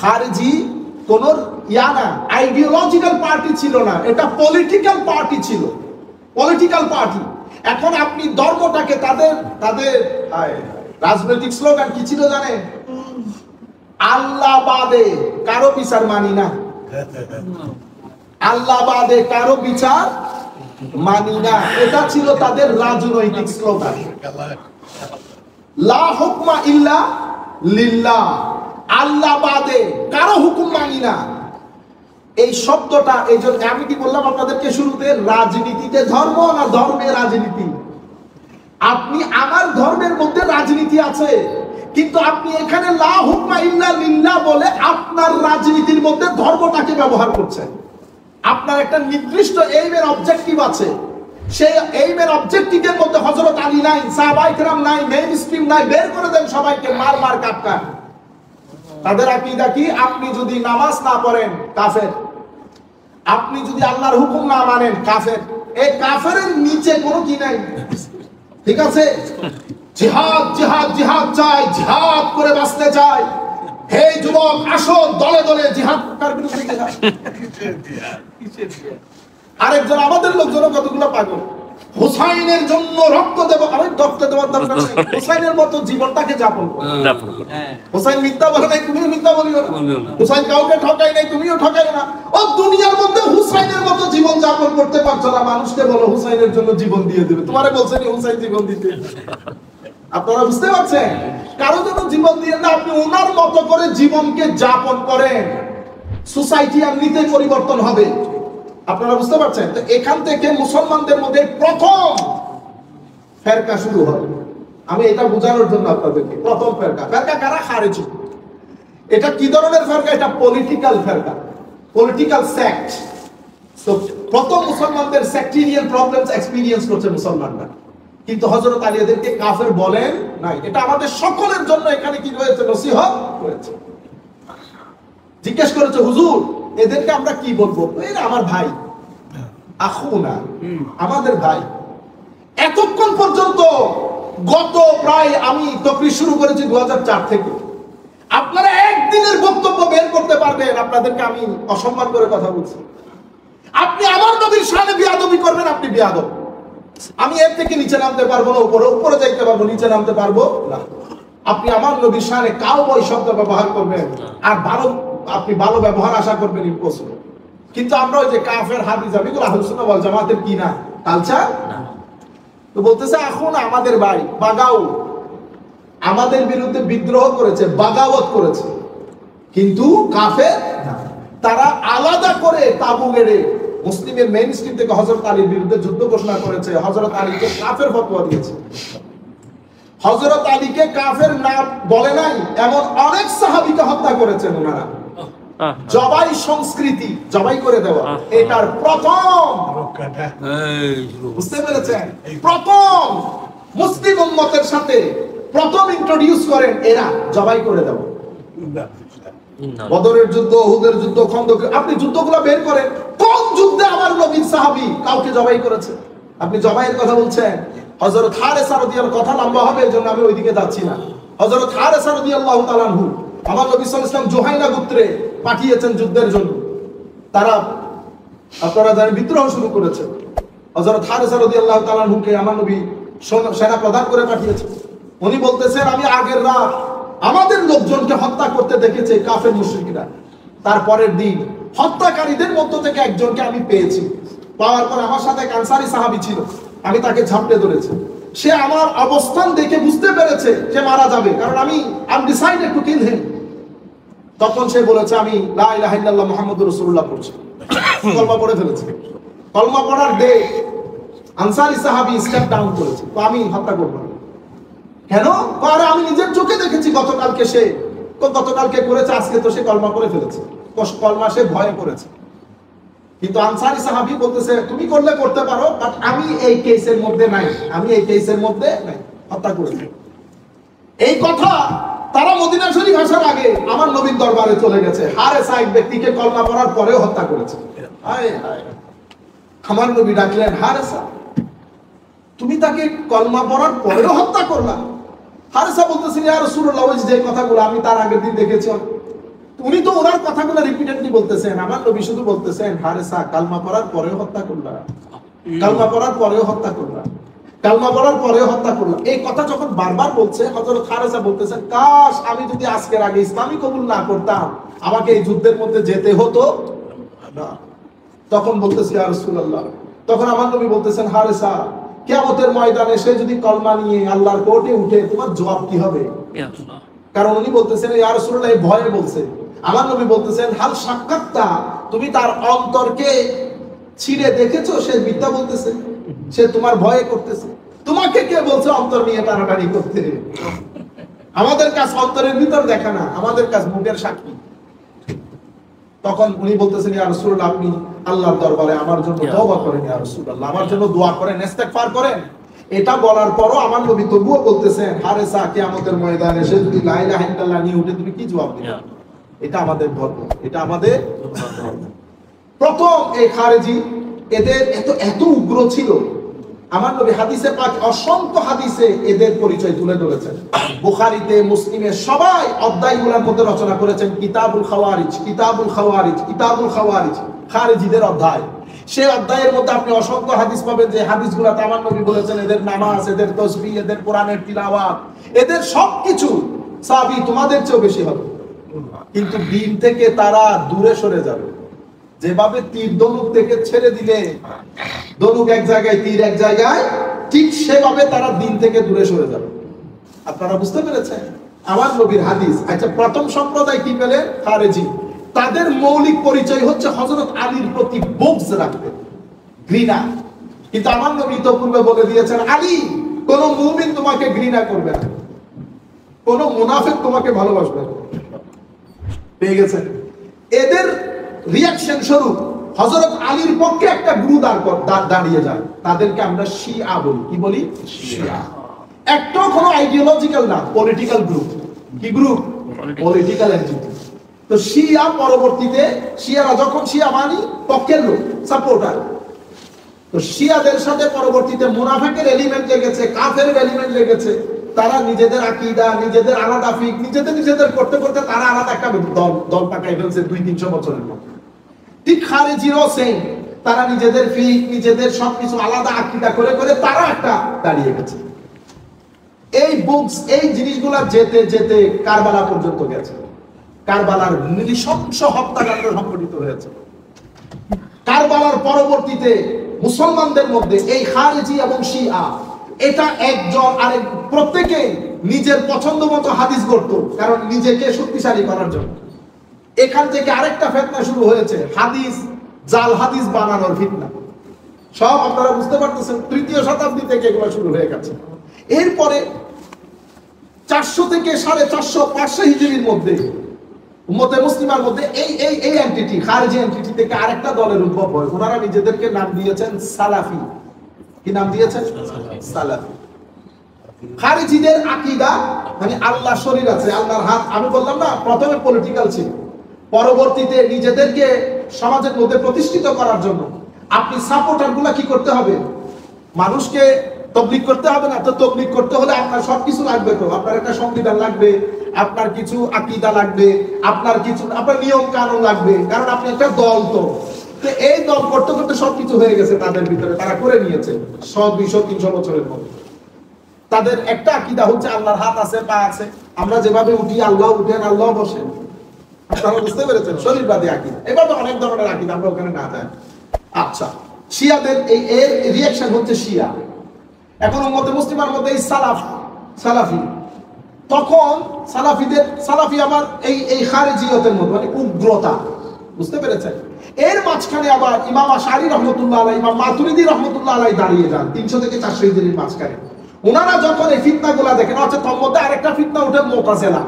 খারেজি কোন আইডিওলজিক্যাল পার্টি ছিল না, এটা পলিটিক্যাল পার্টি ছিল। Political party. এখন আপনি ধর্মটাকে তাদের রাজনৈতিক স্লোগান কি ছিল জানেন? আল্লাহ বাদে কারো বিচার মানি না। আল্লাহ বাদে কারো বিচার মানি না, এটা ছিল তাদের রাজনৈতিক স্লোগান। লা হুকমা ইল্লা লিল্লাহ, আল্লাহ বাদে কারো হুকুম মানি না। এই শব্দটা, এই জন্য আমি কি বললাম আপনাদেরকে শুরুতে, রাজনীতিতে ধর্ম না ধর্মে রাজনীতি? আপনি আমার ধর্মের মধ্যে রাজনীতি আছে, কিন্তু আপনি এখানে লা হুকমা ইল্লা লিল্লাহ বলে আপনার রাজনীতির মধ্যে ধর্মটাকে ব্যবহার করছেন। আপনার একটা নির্দিষ্ট এইমের অবজেক্টিভ আছে, সেই এইমের অবজেক্টিভের মধ্যে হযরত আলী নাই, সাহাবায়ে কেরাম নাই, মেইন স্ট্রিম নাই, বের করে দেন সবাইকে, মার কাটকা। তাদের আকীদা কি? আপনি যদি নামাজ না পড়েন কাফের, আপনি যদি আল্লাহর হুকুম না মানেন কাফের। এই কাফেরের নিচে কোনো কি নাই। ঠিক আছে? জিহাদ জিহাদ জিহাদ চাই, জিহাদ করে বাঁচতে চাই। হে যুবক, আসো দলে দলে জিহাদ করার বিরুদ্ধে যাও। আরেকজন আমাদের লোকজন কতগুলো পাগল, হুসাইনের জন্য রক্ত দেব। আমি রক্ত দেওয়ার দরকার নেই, হুসাইনের মতো জীবনটাকে যাপন করো। হুসাইন মিথ্যা বলে নাই, তুমিও মিথ্যা বলিও না। হুসাইন কাউকে ঠকাই নাই, তুমিও ঠকাই না। ও দুনিয়ার মধ্যে হুসাইনের মতো জীবন যাপন করতে পারছো না, মানুষকে বলো হুসাইনের জন্য জীবন দিয়ে দেবে। তোমারে বলছেন হুসাইন জীবন দিতে। আপনারা বুঝতে পারছেন? কারো জন্য জীবন দিয়ে না, আপনি ওনার মতো করে জীবনকে যাপন করেন, সোসাইটি এমনিতেই পরিবর্তন হবে। আপনারা বুঝতে পারছেন? তো এখান থেকে মুসলমানদের মধ্যে প্রথম ফেরকা শুরু হয়। আমি এটা বোঝানোর জন্য আপনাদেরকে, প্রথম ফেরকা কারা? খারেজি। এটা কি ধরনের ফেরকা? এটা পলিটিক্যাল ফেরকা, পলিটিক্যাল সেক্ট। তো প্রথম মুসলমানদের সেক্টেরিয়ান প্রবলেমস এক্সপেরিয়েন্স করছে মুসলমানরা, কিন্তু হযরত আলী এদেরকে কাফের বলেন নাই। এটা আমাদের সকলের জন্য এখানে কি হয়েছে? নসিহত হয়েছে। জিজ্ঞেস করেছে, হুজুর এদেরকে আমরা কি বলবো? এরা আমার ভাই, আখুনা, আমাদের ভাই। এতক্ষণ পর্যন্ত গত প্রায়, আমি তকরির শুরু করেছি 2004 থেকে, আপনারা একদিনের বক্তব্য বের করতে পারবেন আপনাদেরকে আমি অসম্মান করে কথা বলছি। আপনি আমার নবীর শানে বিয়াদবি করবেন, আপনি বিয়াদব। আমি এর থেকে নিচে নামতে পারবো না, উপরে যাইতে পারবো, নিচে নামতে পারবো না। আপনি আমার নবীর শানে কাউবয় শব্দ ব্যবহার করবেন আর আপনি ভালো ব্যবহার আশা করবেন, ইম্পসিবল। কিন্তু আমরা ওই যে কাফের হাদিস, আমি তো আহলে সুন্নাহ ওয়াল জামাতের কি না কালচার। তো বলতেছে এখন আমাদের ভাই বাগাও, আমাদের বিরুদ্ধে বিদ্রোহ করেছে, বাগাওয়াত করেছে, কিন্তু কাফের না। তারা আলাদা করে তাবু গেড়ে মুসলিমের মেইন স্ট্রিম থেকে হযরত আলীর বিরুদ্ধে যুদ্ধ ঘোষণা করেছে, হযরত আলীকে কাফের ফতোয়া দিয়েছে। হযরত আলীকে কাফের না বলে নাই এমন অনেক সাহাবীকে হত্যা করেছেন ওনারা। জবাই সংস্কৃতি, জবাই করে দেওয়া, এটার প্রথম, বুঝতে পেরেছেন? প্রথম মুসলিম উম্মতের সাথে প্রথম ইন্ট্রোডিউস করেন এরা, জবাই করে দেওয়া। বদরের যুদ্ধ, উহুদের যুদ্ধ, খন্দক, আপনি যুদ্ধগুলো বের করেন, কোন যুদ্ধে আমার নবীর সাহাবী কাউকে জবাই করেছে? আপনি জবাইয়ের কথা বলছেন, হযরত হারেসা রাদিয়াল্লাহু, কথা লম্বা হবে এজন্য আমি ওইদিকে যাচ্ছি না। হযরত হারেসা রাদিয়াল্লাহু তাআলা আনহু আমার নবী সাল্লাল্লাহু আলাইহি ওয়াসাল্লাম জুহাইনা গোত্রে পাঠিয়েছেন যুদ্ধের জন্য। তারা আপনারা জানেন বিদ্রোহ শুরু করেছে। হযরত হারেসা রাদিয়াল্লাহু তাআলা আনহুকে আমার নবী সেনা প্রধান করে পাঠিয়েছেন। উনি বলতেছেন, আমি আগের রাত আমাদের লোকজনকে হত্যা করতে দেখেছি কাফের মুশরিকরা। তারপরের দিন হত্যাকারীদের মধ্য থেকে একজনকে আমি পেয়েছি। পাওয়ার পর আমার সাথে এক আনসারী সাহাবী ছিল, আমি তাকে ঝাপটে ধরেছি। সে আমার অবস্থান দেখে বুঝতে পেরেছে সে মারা যাবে, কারণ আমি ডিসাইডেড টু কিল হিম। তখন সে বলেছে, আমি লা ইলাহা ইল্লাল্লাহ মুহাম্মাদুর রাসূলুল্লাহ পড়ছি, কলমা পড়ে ফেলেছে। কলমা পড়ার দে আনসারী সাহাবী স্টেপ ডাউন করেছে, তো আমি হত্যা করব না। কেন? আরে আমি নিজের চোখে দেখেছি গতকালকে করেছে, আজকে তো সে কলমা করে ফেলেছে। কলমা সে ভয়ে করেছে। কিন্তু আনসারী সাহাবী বলতেছে, তুমি করলে করতে পারো, বাট আমি এই কেসের মধ্যে নাই, হত্যা করেছি। এই কথা তারা মদিনা শরীফ আসার আগে আমার নবীর দরবারে চলে গেছে। হারেসা এক ব্যক্তিকে কলমা পড়ার পরেও হত্যা করেছে। হায় হায়, আমার নবী ডাকলেন, হারেসা তুমি তাকে কলমা পড়ার পরেও হত্যা করলা? হারেসা বলতেছেন, ইয়া রাসূলুল্লাহ, ওই যে কথাগুলো আমি তার আগের দিন দেখেছি। উনি তো ওনার কথাগুলো রিপিটেডলি বলতেছেন। আমার নবী শুধু বলতেছেন, হারেসা কালমা পড়ার পরেও হত্যা করলা, কালমা পড়ার পরেও হত্যা করলা, কালমা পড়ার পরেও হত্যা করলা। এই কথা যখন বারবার বলছে, হযরত হারেসা বলতেছেন, কাশ আমি যদি আজকের আগে ইসলামী কবুল না করতাম, আমাকে এই যুদ্ধের মধ্যে যেতে হতো না। তখন বলতেছি, ইয়া রাসূলুল্লাহ, তখন আমার নবী বলতেছেন, হারেসা কিয়ামতের ময়দানে সে যদি কলমা নিয়ে আল্লাহর কোর্টে উঠে, তোমার জবাব কি হবে? কারণ উনি বলতেছেন, ইয়া রাসূলুল্লাহ, এই ভয়ে বলছে। আমার নবী বলতেছেন, হাল সাক্ষাৎতা, তুমি তার অন্তরকে ছিঁড়ে দেখেছো? সে মিথ্যা বলতেছে, সে তোমার ভয়ে করতেছে। তোমাকে কে বলছে অন্তর নিয়ে টানাটানি করতে? আমাদের কাজ অন্তরের ভিতর দেখা না, আমাদের কাজ মুখের সাক্ষী। তখন উনি বলতেছেন, ইয়া রাসূলুল্লাহ, আপনি আল্লাহর দরবারে আমার জন্য তওবা করেন, ইয়া রাসূলুল্লাহ, আমার জন্য দোয়া করেন, ইস্তেগফার করেন। এটা বলার পরও আমার নবী তবুও বলতেছেন, হারেসা কিয়ামতের ময়দানে সে যদি লা ইলাহা ইল্লাল্লাহ নিয়ে উঠে, তুমি কি জবাব দিবে? এটা আমাদের ধর্ম, এটা আমাদের ধর্ম। প্রথম এই খারেজি এদের এত উগ্র ছিল। আমার নবী হাদিসে পাক অসংখ্য হাদিসে এদের পরিচয় তুলে ধরেছেন। বুখারীতে, মুসলিমে সবাই অধ্যায়গুলোর মধ্যে রচনা করেছেন কিতাবুল খাওয়ারিজ, কিতাবুল খাওয়ারিজ, কিতাবুল খাওয়ারিজ, খারেজিদের অধ্যায়। সেই অধ্যায়ের মধ্যে আপনি অসংখ্য হাদিস পাবেন, যে হাদিসগুলোতে আমার নবী বলেছেন এদের নামাজ, এদের তাসবিহ, এদের কোরআনের তিলাওয়াত, এদের সবকিছু সাহাবী তোমাদের চেয়েও বেশি হবে। কিন্তু দিন থেকে তারা দূরে সরে যাবে। যেভাবে তীর ধনুক থেকে ছেড়ে দিলে ধনুক এক জায়গায়, তীর এক জায়গায়, ঠিক সেভাবে তারা দিন থেকে দূরে সরে যাবে। আপনারা বুঝতে পেরেছেন? আমার নবীর হাদিস। আচ্ছা, প্রথম সম্প্রদায় কি পেলেন? খারেজি। তাদের মৌলিক পরিচয় হচ্ছে হযরত আলীর প্রতি বুগজ রাখতেন, ঘৃণা। কিন্তু আমার নবী তো পূর্বে বলে দিয়েছেন, আলী, কোন মুমিন তোমাকে ঘৃণা করবে না, কোন মুনাফিক তোমাকে ভালোবাসবে না। পেয়ে গেছেন? এদের রিঅ্যাকশন স্বরূপ হযরত আলীর পক্ষে একটা গ্রুপ দাঁড়িয়ে যায়, তাদেরকে আমরা শিয়া বলি। কি বলি? শিয়া। একটা কোনো আইডিওলজিক্যাল না, পলিটিক্যাল গ্রুপ। কি গ্রুপ? Political entity. তো শিয়া পরবর্তীতে, শিয়ারা যখন শিয়া মানি পক্ষের লোক, সাপোর্টার, তো শিয়াদের সাথে পরবর্তীতে মুনাফিকের এলিমেন্ট লেগেছে, কাফের এলিমেন্ট লেগেছে। তারা নিজেদের আকীদা, নিজেদের আলাদা ফিক, নিজেদের করতে করতে তারা আলাদা একটা দল পাকাই ফেলছে 200-300 বছরের মধ্যে। ঠিক খারেজিরও সেম, তারা নিজেদের ফিক, নিজেদের সবকিছু আলাদা আকীদা করে করে তারা একটা দাঁড়িয়ে গেছে। এই বুকস, এই জিনিসগুলা যেতে যেতে কারবালা পর্যন্ত গেছে। কারবালার নৃশংস হত্যাকাণ্ড সংঘটিত হয়েছে। কারবালার পরবর্তীতে মুসলমানদের মধ্যে এই খারেজি এবং শিয়া, এটা একজন আরেক প্রত্যেকে নিজের পছন্দ মতো হাদিস করত, কারণ নিজেকে শক্তিশালী করার জন্য। এখান থেকে আরেকটা ফিতনা শুরু হয়েছে, হাদিস, জাল হাদিস বানানোর ফিতনা। সব আপনারা বুঝতে পারতেছেন, 3য় শতাব্দী থেকে এগুলো শুরু হয়ে গেছে। এরপরে 400 থেকে 450, 500 হিজরির মধ্যে উম্মতে মুসলিমার মধ্যে এই এন্টিটি, খারেজি এন্টিটি থেকে আরেকটা দলের উদ্ভব হয়। ওনারা নিজেদেরকে নাম দিয়েছেন সালাফি। কি নাম দিয়েছেন? সালাফি। খারেজিদের আকীদা মানে আল্লাহ শরীর আছে, আল্লাহর হাত। আমি বললাম না, প্রথমে পলিটিক্যাল ছিল, পরবর্তীতে নিজেদেরকে সমাজের মধ্যে প্রতিষ্ঠিত করার জন্য আপনি সাপোর্টারগুলা কি করতে হবে? মানুষকে তাবলীগ করতে হবে না? তো তাবলীগ করতে হলে আপনার সবকিছু লাগবে, তো আপনার একটা সংবিধান লাগবে, আপনার কিছু আকীদা লাগবে, আপনার নিয়ম কানুন লাগবে, কারণ আপনি একটা দল। তো এই দল করতে করতে সবকিছু হয়ে গেছে তাদের ভিতরে, তারা করে নিয়েছে 100 200 300 বছরের মধ্যে। তাদের একটা আকীদা হচ্ছে আল্লাহর হাত আছে, পা আছে, আমরা যেভাবে উঠি আল্লাহ উঠেন, আল্লাহ বসেন। আপনারা বুঝতে পেরেছেন? শরীরবাদী আকীদা। এভাবে অনেক ধরনের আকীদা, আমরা ওখানে না যাই। আচ্ছা, শিয়াদের এর রিঅ্যাকশন হচ্ছে শিয়া। এখন উম্মতে মুসলিমার মধ্যে এই সালাফি, তখন সালাফি আবার এই খারিজিয়তের মধ্যে, মানে উগ্রতা, বুঝতে পেরেছেন? এর মাঝখানে আবার ইমাম আশআরী রাহমাতুল্লাহ আলাইহি, ইমাম মাতুরিদি রাহমাতুল্লাহ আলাইহি দাঁড়িয়ে যান 300 থেকে 400 হিজরির মাঝখানে। ওনারা যখন এই ফিতনাগুলা দেখেন, আচ্ছা তার মধ্যে আরেকটা ফিতনা ওঠে মুতাজিলা,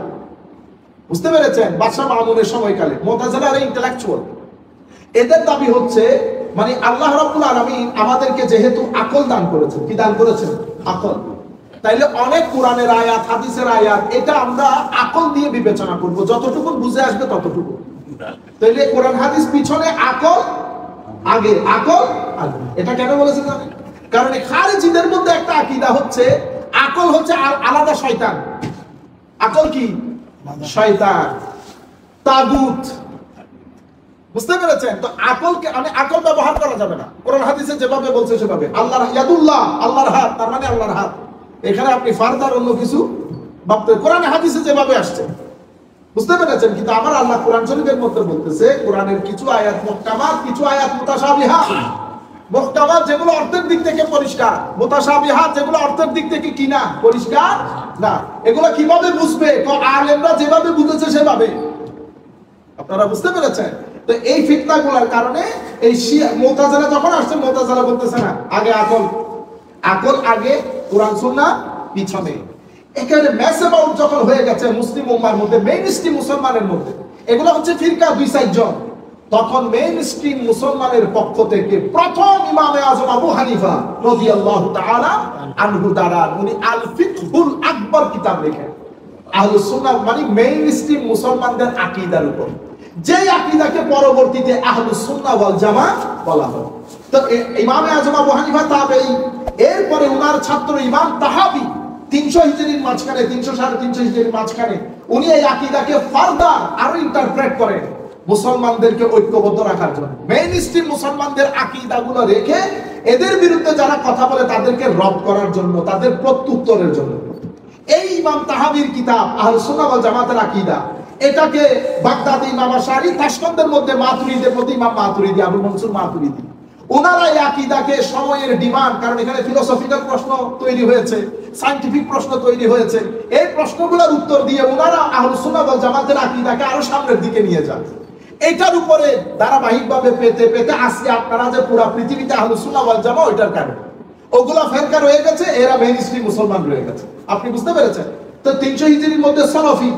বুঝতে পেরেছেন? বাদশা মামুনের সময়কালে মুতাজিলা আর ইন্টেলেকচুয়াল, এদের দাবি হচ্ছে মানে আল্লাহ রাব্বুল আলামিন আমাদেরকে যেহেতু আকল দান করেছেন, কি দান করেছেন? আকল। তাইলে অনেক কোরআনের আয়াত, হাদিসের আয়াত, এটা আমরা আকল দিয়ে বিবেচনা করব, যতটুকু বুঝে আসবে ততটুকু। তাইলে কোরআন হাদিস পিছনে, আকল আগে, আকল আগে। এটা কেন বলেছেন জানেন? কারণ এই খারিজিদের মধ্যে একটা আকীদা হচ্ছে আকল হচ্ছে আলাদা শয়তান। আকল কি? শয়তান, তাগুত, বুঝতে পেরেছেন? তো আকলকে, মানে আকল ব্যবহার করা যাবে না। কোরআন হাদিসে যেভাবে বলছে সেভাবে। আল্লাহর ইয়াদুল্লাহ, আল্লাহর হাত, তার মানে আল্লাহর হাত। এখানে আপনি ফারদার অন্য কিছু ভাবতে, কোরআন হাদিসে যেভাবে আসছে, বুঝতে পেরেছেন? কিন্তু আমার আল্লাহ কোরআন শরীফের মধ্যে বলতেছে, কোরআনের কিছু আয়াত মুহকামাত, কিছু আয়াত মুতাশাবিহাত। মুহকামাত যেগুলো অর্থের দিক থেকে পরিষ্কার, মুতাশাবিহাত যেগুলো অর্থের দিক থেকে কি না পরিষ্কার না। এগুলো কিভাবে বুঝবে? আলেমরা যেভাবে বুঝেছে সেভাবে। আপনারা বুঝতে পেরেছেন? তো এই ফিতনাগুলোর কারণে এই মুতাজিলা যখন আসছে, মুতাজিলা বলতেছে না, আগে আকল, আকল আগে, কোরআন সুন্নাহ পিছনে। এখানে ম্যাস অ্যাবাউট যখন হয়ে গেছে মুসলিম উম্মার মধ্যে, মেইনস্ট্রিম মুসলমানের মধ্যে, এগুলো হচ্ছে ফিরকা 2-4 জন, তখন মেইনস্ট্রিম মুসলমানের পক্ষ থেকে প্রথম ইমামে আজম আবু হানিফা রাদিয়াল্লাহু তাআলা আনহু দ্বারা উনি আল ফিকহুল আকবর কিতাব লেখেন। আহলুস সুন্নাহ মানে মেইনস্ট্রিম মুসলমানদের আকীদার উপর, যে আকীদাকে পরবর্তীতে আহলুস সুন্নাহ ওয়াল জামাত বলা হয়। তো ইমামে আজম আবু হানিফা তাবেঈ, এরপরে ওনার ছাত্র ইমাম তাহাবী 300 হিজরির মাঝখানে, 300 350 হিজরির মাঝখানে, উনি এই আকীদাকে ফারদার আরো ইন্টারপ্রেট করেন মুসলমানদেরকে ঐক্যবদ্ধ রাখার জন্য। মেইনস্ট্রিম মুসলমানদের আকীদাগুলো রেখে এদের বিরুদ্ধে যারা কথা বলে তাদেরকে রদ করার জন্য, তাদের প্রত্যুত্তরের জন্য এই ইমাম তাহাবীর কিতাব আহলুস সুন্নাহ ওয়াল জামাতের আকীদা, এটাকে বাগদাদি ইমাম আশআরী, তাশকন্দের মধ্যে মাতুরিদের মধ্যে ইমাম মাতুরিদি, আবুল মনসুর মাতুরিদি, ওনারা এই আকীদাকে সময়ের ডিমান্ড, কারণ এখানে ফিলোসফিক্যাল প্রশ্ন তৈরি হয়েছে, সায়েন্টিফিক প্রশ্ন তৈরি হয়েছে, এই প্রশ্নগুলোর উত্তর দিয়ে ওনারা আহলুস সুন্নাহ ওয়াল জামাতের আকীদাকে আরো সামনের দিকে নিয়ে যান। এটার উপরে ধারাবাহিকভাবে পেতে পেতে আজকে আপনারা যে পুরো পৃথিবীতে আহলুস সুন্নাহ ওয়াল জামাত, ওইটার কারণে ওগুলা ফেরকা রয়ে গেছে, এরা মেইনস্ট্রিম মুসলমান রয়ে গেছে। আপনি বুঝতে পেরেছেন? তো 300 হিজরির মধ্যে সালাফি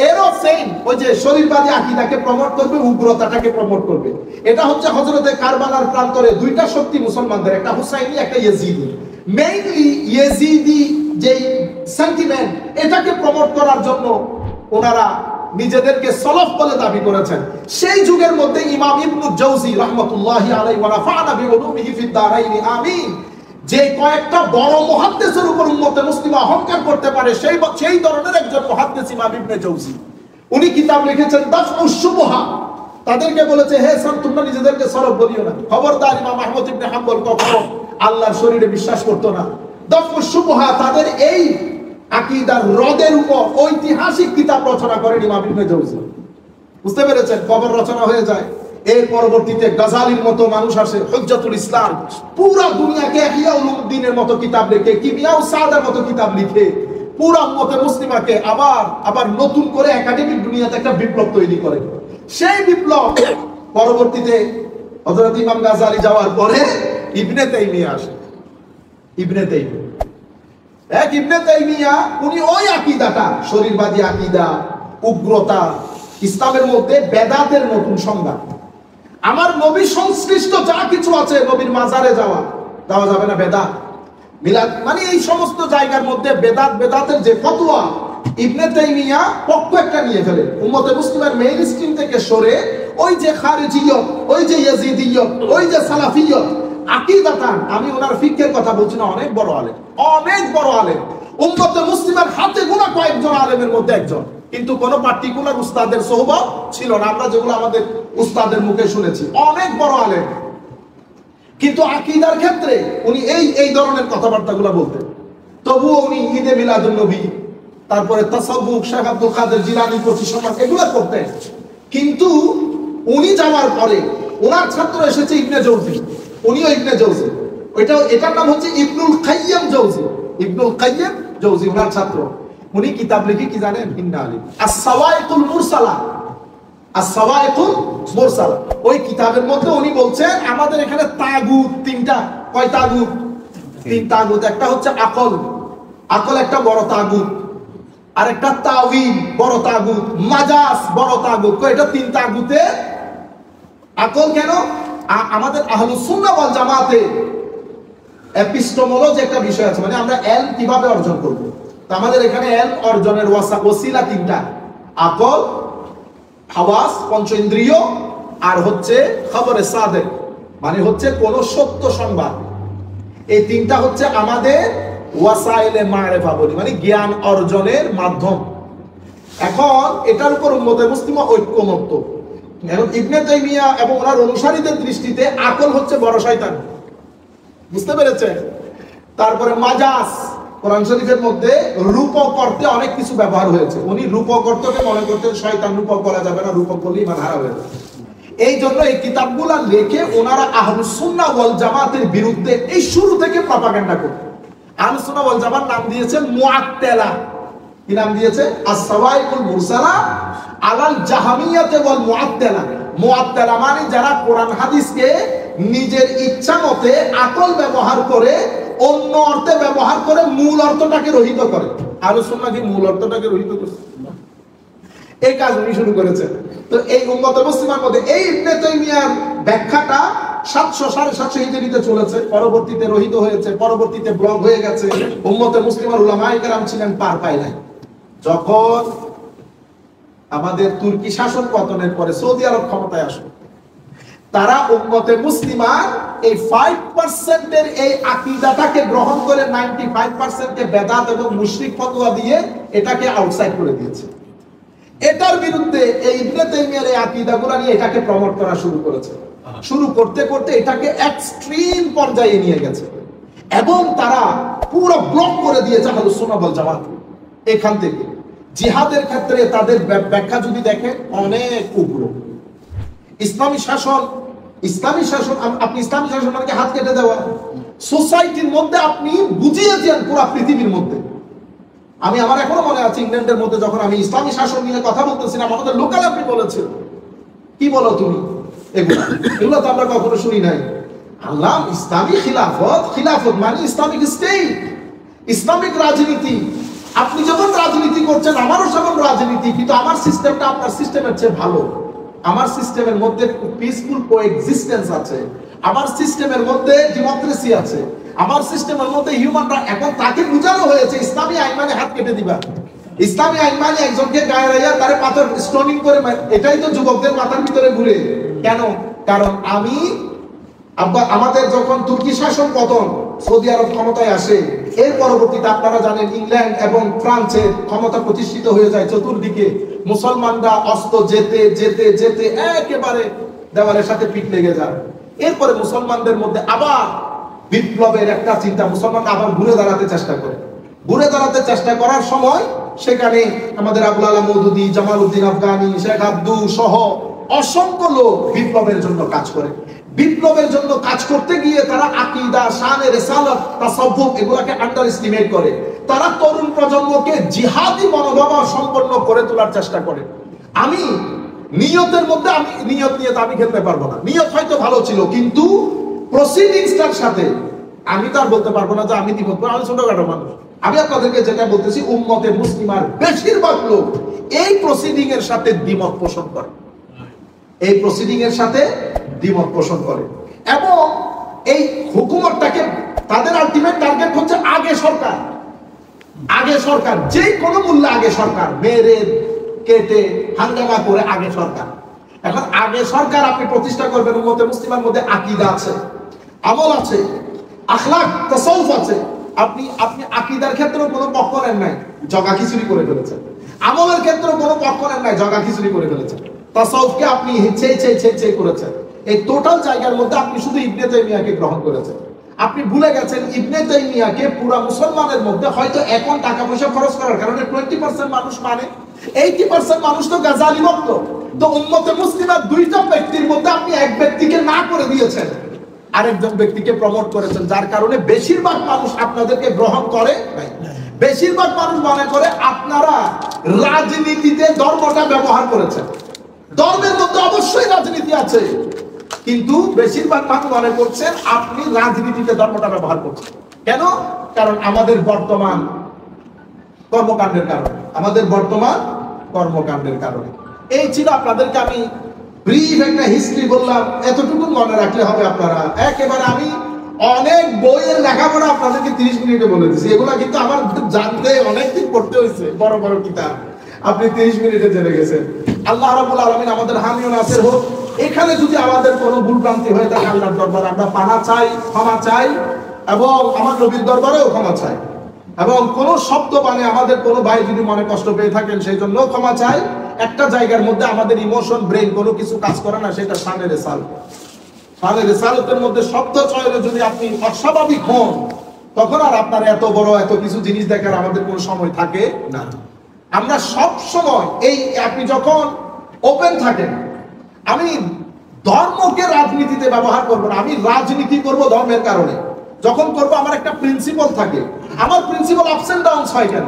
এরও সেম, ওই যে শরীরবাদী আকীদাকে প্রমোট করবে, উগ্রতাটাকে প্রমোট করবে। এটা হচ্ছে হযরতে কারবালার প্রান্তরে দুইটা শক্তি মুসলমানদের, একটা হুসাইনি, একটা ইয়েজিদি। মেইনলি ইয়েজিদি যে সেন্টিমেন্ট, এটাকে প্রমোট করার জন্য ওনারা নিজেদেরকে সলফ বলে দাবি করেছেন। সেই যুগের মধ্যে ইমাম ইবনুল জাওজি রাহমাতুল্লাহি আলাইহি ওয়া রাফা'না বিউলুমিহি ফিদ দারাইনি আমিন, যে কয়েকটা বড় মুহাদ্দিসের উপর উম্মতে মুসলিমা অহংকার করতে পারে, সেই ধরনের একজন মুহাদ্দিস ইমাম ইবনে জাওজি। উনি কিতাব লিখেছেন দাফউশ শুবহা। তাদেরকে বলেছে, হে স্যার, তোমরা নিজেদেরকে সলফ বলিও না, খবরদার। ইমাম আহমদ ইবনে হাম্বল কখনো আল্লাহর শরীরে বিশ্বাস করতো না। দাফউশ শুবহা, তাদের এই আকীদার রদের উপর ঐতিহাসিক কিতাব রচনা করেন ইমাম ইবনে জাওজি। বুঝতে পেরেছেন? কবর রচনা হয়ে যায়। এর পরবর্তীতে গাজালির মতো মানুষ আসে, হুজ্জাতুল ইসলাম, পুরা দুনিয়াকে ইহয়া উলুমউদ্দিনের মতো কিতাব লিখে, কিমিয়াউ সাদার মতো কিতাব লিখে পুরা উম্মতে মুসলিমাকে আবার নতুন করে একাডেমিক দুনিয়াতে একটা বিপ্লব তৈরি করে। সেই বিপ্লব পরবর্তীতে হযরত ইমাম গাজালি যাওয়ার পরে ইবনে তাইমিয়া আসে। ইবনে তাইমিয়া উনি ওই আকীদাটা, শরীরবাদী আকীদা, উগ্রতা, ইসলামের মধ্যে বেদাতের নতুন সংজ্ঞা, আমার নবী সংশ্লিষ্ট যা কিছু আছে, নবীর মাজারে যাওয়া যাবে না, বেদাত, মিলাদ, মানে এই সমস্ত জায়গার মধ্যে বেদাতের যে ফতোয়া, ইবনে তাইমিয়া পক্ষ একটা নিয়ে ফেলে। উম্মতে মুসলিমের মেইনস্ট্রিম থেকে সরে ওই যে খারিজিয়ত, ওই যে ইয়াজিদিয়ত, ওই যে সালাফিয়ত, আকীদাতান, আমি ওনার ফিকহের কথা বলছি না, অনেক বড় আলেম, অনেক বড় আলেম, উম্মতে মুসলিমের হাতে গোনা কয়েকজন আলেমের মধ্যে একজন, কিন্তু কোন পার্টিকুলার উস্তাদের সোহবত ছিল না, আমরা যেগুলো আমাদের উস্তাদের মুখে শুনেছি, অনেক বড় আলেম, কিন্তু আকীদার ক্ষেত্রে উনি এই ধরনের কথাবার্তাগুলো বলতেন। তবুও উনি ঈদে মিলাদুন নবী, তারপরে তাসাব্বুক, শেখ আব্দুল কাদের জিলানী প্রতি সম্মান এগুলো করতেন। কিন্তু উনি যাওয়ার পরে ওনার ছাত্র এসেছে ইবনে জৌজি, উনিও ইবনে জৌজি, এটার নাম হচ্ছে ইবনুল কাইয়্যিম জৌজি, ইবনুল কাইয়্যিম জৌজি ওনার ছাত্র। উনি কিতাব লিখে কি জানেন? ইন্না আলী আস-সাওয়াইকুল মুরসালা, আস-সাওয়াইকুল মুরসালা, ওই কিতাবের মধ্যে উনি বলছেন আমাদের এখানে তাগুত তিনটা। কয় তাগুত? তিন তাগুত। একটা হচ্ছে আকল, আকল একটা বড় তাগুত, আর একটা তাওয়িল বড় তাগুত, মাজাজ বড় তাগুত। এটা তিন তাগুতে। আকল কেন? আমাদের আহলুস সুন্নাহ ওয়াল জামাতে এপিস্টেমোলজি একটা বিষয় আছে, মানে আমরা ইলম কিভাবে অর্জন করব। তো আমাদের এখানে ইলম অর্জনের ওসিলা তিনটা, আকল, হাওয়াস পঞ্চ ইন্দ্রিয়, আর হচ্ছে খবরে সাদেক, মানে হচ্ছে কোন সত্য সংবাদ। এই তিনটা হচ্ছে আমাদের ওয়াসাইলে মারিফা বলি, মানে জ্ঞান অর্জনের মাধ্যম। এখন এটার উপর উম্মতে মুসলিমা ঐক্যমত্য। এখন ইবনে তাইমিয়া এবং ওনার অনুসারীদের দৃষ্টিতে আকল হচ্ছে বড় শয়তান, বুঝতে পেরেছেন? তারপরে মাজাজ, কোরআন শরীফের মধ্যে রূপক অর্থে অনেক কিছু ব্যবহার হয়েছে, উনি রূপক অর্থকে মনে করতেন শয়তান, রূপক বলা যাবে না, রূপক বললেই ইমান হারা হয়ে যাবে। এই জন্য এই কিতাবগুলা লিখে ওনারা আহলুস সুন্নাহ ওয়াল জামাতের বিরুদ্ধে এই শুরু থেকে প্রপাগান্ডা করতেন। আহলুস সুন্নাহ ওয়াল জামাত নাম দিয়েছে মুআত্তালা। কি নাম দিয়েছে? আস-সাওয়াইকুল মুরসালা আলাল জাহমিয়াতে ওয়াল মুআত্তালা। মুআত্তালা মানে যারা কোরআন হাদিসকে নিজের ইচ্ছা মতে আকল ব্যবহার করে অন্য অর্থে ব্যবহার করে মূল অর্থটাকে রহিত করে। আহলুস সুন্নাহ কি মূল অর্থটাকে রহিত করছে? এই কাজ উনি শুরু করেছেন। তো এই উম্মতে মুসলিমার মধ্যে এই ইবনে তাইমিয়ার ব্যাখ্যাটা 700-750 হিজরিতে চলেছে, পরবর্তীতে রহিত হয়েছে, পরবর্তীতে ব্লক হয়ে গেছে। উম্মতে মুসলিমার উলামায়ে কেরাম ছিলেন পার পায় নাই। যখন আমাদের তুর্কি শাসন পতনের পরে সৌদি আরব ক্ষমতায় আসলো, তারা উম্মতে মুসলিমার এই 5% এর এই আকীদাটাকে গ্রহণ করে 95% কে বেদাত এবং মুশরিক ফতোয়া দিয়ে এটাকে আউটসাইড করে দিয়েছে। এটার বিরুদ্ধে এই ইবনে তাইমিয়ার এই আকীদাগুলো নিয়ে এটাকে প্রমোট করা শুরু করেছে। শুরু করতে করতে এটাকে এক্সট্রিম পর্যায়ে নিয়ে গেছে এবং তারা পুরো ব্লক করে দিয়েছে আহলুস সুন্নাহ ওয়াল জামাত। এখান থেকে জিহাদের ক্ষেত্রে তাদের ব্যাখ্যা যদি দেখেন অনেক উগ্র। ইসলামী শাসন, আপনি ইসলামী শাসন মানে হাত কেটে দেওয়া, সোসাইটির মধ্যে আপনি বুঝিয়ে দেন পুরো পৃথিবীর মধ্যে। আমার এখনো মনে আছে ইংল্যান্ডের মধ্যে যখন আমি ইসলামী শাসন নিয়ে কথা বলতেছিলাম, আমাদের লোকাল আপনি বলেছিল কি বলো তুমি, এগুলো তো আমরা কখনো শুনি নাই। আল্লাহ ইসলামী খিলাফত, খিলাফত মানে ইসলামিক স্টেট, ইসলামিক রাজনীতি। আপনি যখন রাজনীতি করছেন আমারও সেমন রাজনীতি, কিন্তু আমার সিস্টেমটা আপনার সিস্টেমের চেয়ে ভালো। আমার সিস্টেমের মধ্যে পিসফুল কোএক্সিস্টেন্স আছে, আমার সিস্টেমের মধ্যে ডেমোক্রেসি আছে, আমার সিস্টেমের মধ্যে হিউম্যান রাইট। এখন তাকে বুঝানো হয়েছে ইসলামী আইন মানে হাত কেটে দিবা, ইসলামী আইন মানে একজনকে গায়ে রাইয়া তারে পাথর স্টোনিং করে, এটাই তো যুবকদের মাথার ভিতরে ঘুরে। কেন? কারণ আমাদের যখন তুর্কি শাসন পতন, সৌদি আরব ক্ষমতায় আসে, এর পরবর্তীতে আপনারা জানেন ইংল্যান্ড এবং ফ্রান্সের ক্ষমতা প্রতিষ্ঠিত হয়ে যায় চতুর্দিকে। মুসলমানরা অস্ত যেতে যেতে যেতে একেবারে দেওয়ালের সাথে পিঠ লেগে যায়। এরপরে মুসলমানদের মধ্যে আবার বিপ্লবের একটা চিন্তা, মুসলমানরা আবার ঘুরে দাঁড়াতে চেষ্টা করে। ঘুরে দাঁড়াতে চেষ্টা করার সময় সেখানে আমাদের আবুল আলা মওদুদী, জামাল উদ্দিন আফগানি, শেখ আব্দু সহ অসংখ্য লোক বিপ্লবের জন্য কাজ করে। বিপ্লবের জন্য কাজ করতে গিয়ে তারা আকীদা, শানে রিসালাত, তাসাব্বুফ এগুলাকে আন্ডার এস্টিমেট করে। তারা তরুণ প্রজন্মকে জিহাদি মনোভাব সম্পন্ন করে তোলার চেষ্টা করে। আমি নিয়তের মধ্যে নিয়ত নিয়ে তো আমি খেলতে পারবো না, নিয়ত হয়তো ভালো ছিল, কিন্তু প্রসিডিংসটার সাথে আমি তো আর বলতে পারবো না যে আমি দ্বিমত, আমি ছোটখাটো মানুষ। আমি আপনাদেরকে যেটা বলতেছি, উম্মতে মুসলিমার বেশিরভাগ লোক এই প্রসিডিং এর সাথে দ্বিমত পোষণ করে, এই প্রসিডিং এর সাথে দ্বিমত পোষণ করে। এবং এই হুকুমতটাকে তাদের আলটিমেট টার্গেট হচ্ছে আগে সরকার, আগে সরকার, যে কোনো মূল্যে আগে সরকার, মেরে কেটে হাঙ্গামা করে আগে সরকার। এখন আগে সরকার আপনি প্রতিষ্ঠা করবেন, উম্মতে মুসলিমার মধ্যে আকীদা আছে, আমল আছে, আখলাক তাসাউফ আছে। আপনি আকীদার ক্ষেত্রেও কোনো পক্ষ নেন নাই, জগা খিচুড়ি করে ফেলেছেন। আমলের ক্ষেত্রেও কোনো পক্ষ নেন নাই, জগা খিচুড়ি করে ফেলেছেন। তাসাউফকে আপনি ছেই করেছেন। এই টোটাল জায়গার মধ্যে আপনি শুধু ইবনে তাইমিয়াকে গ্রহণ করেছেন। আপনি ভুলে গেছেন ইবনে তাইমিয়াকে পুরা মুসলমানের মধ্যে হয়তো এখন টাকা পয়সা খরচ করার কারণে 20% মানুষ মানে, 80% মানুষ তো গাজালি ভক্ত। তো উম্মতে মুসলিমার দুইটা ব্যক্তির মধ্যে আপনি এক ব্যক্তিকে না করে দিয়েছেন, আরেকজন ব্যক্তিকে প্রমোট করেছেন, যার কারণে বেশিরভাগ মানুষ আপনাদেরকে গ্রহণ করে নাই। বেশিরভাগ মানুষ মনে করে আপনারা রাজনীতিতে ধর্মটা ব্যবহার করেছেন। ধর্মের মধ্যে অবশ্যই রাজনীতি আছে, কিন্তু বেশিরভাগ মানুষ মনে করছেন আপনি রাজনীতিতে ধর্মটা ব্যবহার করছেন। কেন? কারণ আমাদের বর্তমান কর্মকাণ্ডের কারণে। এই ছিল আপনাদেরকে আমি ব্রিফ একটা হিস্ট্রি বললাম, এতটুকু মনে রাখলে হবে আপনারা। একেবারে আমি অনেক বইয়ের লেখাপড়া আপনাদেরকে 30 মিনিটে বলে দিচ্ছি। এগুলা কিন্তু আমার জানতে অনেকদিন পড়তে হয়েছে, বড় বড় কিতাব। আপনি 30 মিনিটে জেনে গেছেন। আল্লাহ রাব্বুল আলামিন আমাদের হামি ও নাসির হোক। এখানে যদি আমাদের কোনো ভুল ভ্রান্তি হয়ে থাকে আল্লাহর দরবারে আমরা পানা চাই, ক্ষমা চাই, এবং আমার নবীর দরবারেও ক্ষমা চাই। এবং কোন শব্দ মানে আমাদের কোনো ভাই যদি মনে কষ্ট পেয়ে থাকেন সেই জন্য ক্ষমা চাই। একটা জায়গার মধ্যে আমাদের ইমোশন, ব্রেন কোনো কিছু কাজ করে না, সেটা শানের রিসালাত। শানের রিসালাতের মধ্যে শব্দ চয়নে যদি আপনি অস্বাভাবিক হন, তখন আর আপনার এত বড় এত কিছু জিনিস দেখার আমাদের কোনো সময় থাকে না। আমরা সব সময় আপনি যখন ওপেন থাকেন, আমি ধর্মকে রাজনীতিতে ব্যবহার করব না, আমি রাজনীতি করব ধর্মের কারণে। যখন করব আমার একটা প্রিন্সিপাল থাকে। আমার প্রিন্সিপাল আপস এন্ড ডাউনস হয় কেন?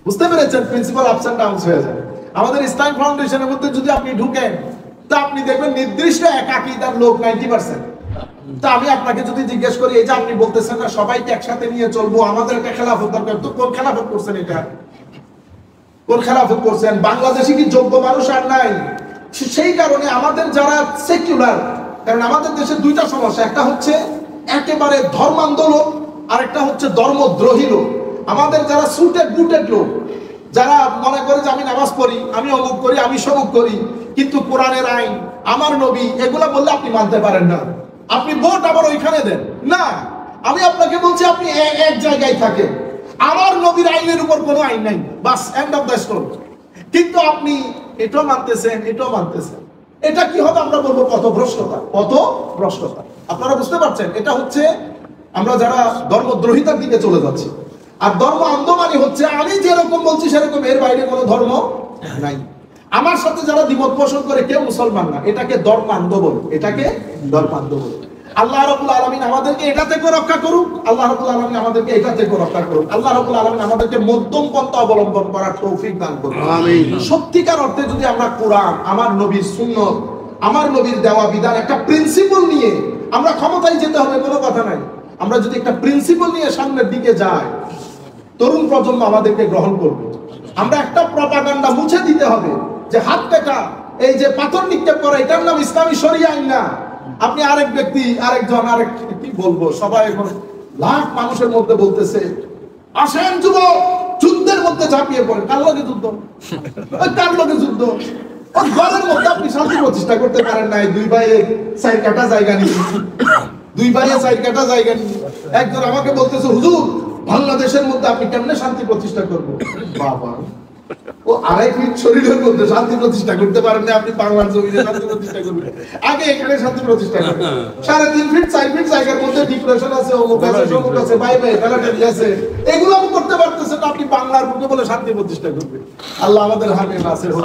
বুঝতে পেরেছেন? প্রিন্সিপাল আপস এন্ড ডাউনস হয়ে যায়। আমাদের ইসলাম ফাউন্ডেশনের মধ্যে যদি আপনি ঢুকেন, তা আপনি দেখবেন নির্দিষ্ট এক আকীদার লোক 90%। তা আমি আপনাকে যদি জিজ্ঞেস করি, এই যে আপনি বলতেছেন না সবাইকে একসাথে নিয়ে চলবো, আমাদের একটা খেলাফত দরকার, তো কোন খেলাফত করছেন? এটা কোন খেলাফত করছেন? বাংলাদেশে কি যোগ্য মানুষ আর নাই? সেই কারণে আমাদের যারা সেকুলার, কারণ আমাদের দেশে দুইটা সমস্যা, একটা হচ্ছে একেবারে ধর্মান্ধ লোক, আর একটা হচ্ছে ধর্মদ্রোহী লোক। আমাদের যারা সুটেড বুটেড লোক, যারা মনে করে যে আমি নামাজ পড়ি, আমি অমুক করি, আমি সমুক করি, কিন্তু কোরআনের আইন, আমার নবী, এগুলা বললে আপনি মানতে পারেন না। আপনি ভোট আবার ওইখানে দেন না। আমি আপনাকে বলছি আপনি এক জায়গায় থাকেন, আমার নবীর আইনের উপর কোনো আইন নাই, বাস, এন্ড অফ দ্য স্টোরি। কিন্তু আপনি এটাও মানতেছেন, এটাও মানতেছেন। এটা কি হবে? আমরা বলবো কত ভ্রষ্টতা, কত ভ্রষ্টতা। আপনারা বুঝতে পারছেন? এটা হচ্ছে আমরা যারা ধর্মদ্রোহিতার দিকে চলে যাচ্ছি। আর ধর্ম আন্দোলনী হচ্ছে আমি যেরকম বলছি সেরকম, এর বাইরে কোনো ধর্ম নাই। আমার সাথে যারা দ্বিমত পোষণ করে কেউ মুসলমান না, এটাকে ধর্মান্ধ বলে, এটাকে ধর্মান্ধ বলে। আল্লাহ রাব্বুল আলামিন আমাদেরকে এটা থেকে রক্ষা করুক, আল্লাহ রাব্বুল আলামিন আমাদেরকে এটা থেকে রক্ষা করুক, আল্লাহ রাব্বুল আলামিন আমাদেরকে মধ্যম পন্থা অবলম্বন করার তৌফিক দান করুন। আমিন। সত্যিকার অর্থে যদি আমরা কোরআন, আমার নবীর সুন্নাত, আমার নবীর দেওয়া বিধান, একটা প্রিন্সিপাল নিয়ে আমরা ক্ষমতায় যেতে হবে, কোনো কথা নাই। আমরা যদি একটা প্রিন্সিপাল নিয়ে সামনের দিকে যাই, তরুণ প্রজন্ম আমাদেরকে গ্রহণ করবে। আমরা একটা প্রপাগান্ডা মুছে দিতে হবে যে হাত কাটা, এই যে পাথর নিক্ষেপ করা, এটার নাম ইসলামী শরিয়া আইন না। আপনি আরেক ব্যক্তি, আরেকজন, কি বলবো, সবাই এখন লাখ মানুষের মধ্যে বলতেছে আসেন যুবক যুদ্ধের মধ্যে ঝাঁপিয়ে পড়ে। কার লগে যুদ্ধ? কার লগে যুদ্ধ? ওই ঘরের মধ্যে আপনি শান্তি প্রতিষ্ঠা করতে পারেন নাই। দুই ভাইয়ের সাইড কাটা জায়গা নিয়ে, একজন আমাকে বলতেছে, হুজুর বাংলাদেশের মধ্যে আপনি কেমনে শান্তি প্রতিষ্ঠা করবো? বাবা, ও 2.5 ফিট শরীরের মধ্যে শান্তি প্রতিষ্ঠা করতে পারেন না, আপনি বাংলার জমিনে শান্তি প্রতিষ্ঠা করবেন? আগে এখানে শান্তি প্রতিষ্ঠা করেন। 3.5 ফিট 4 ফিট জায়গার মধ্যে ডিপ্রেশন আছে, অমুক আছে, সমুক আছে, বাই ফেলাটালি আছে, এগুলো করতে পারতেছেন, আপনি বাংলার বুকে বলে শান্তি প্রতিষ্ঠা করবেন। আল্লাহ আমাদের হামিয়ে নাসির হোক।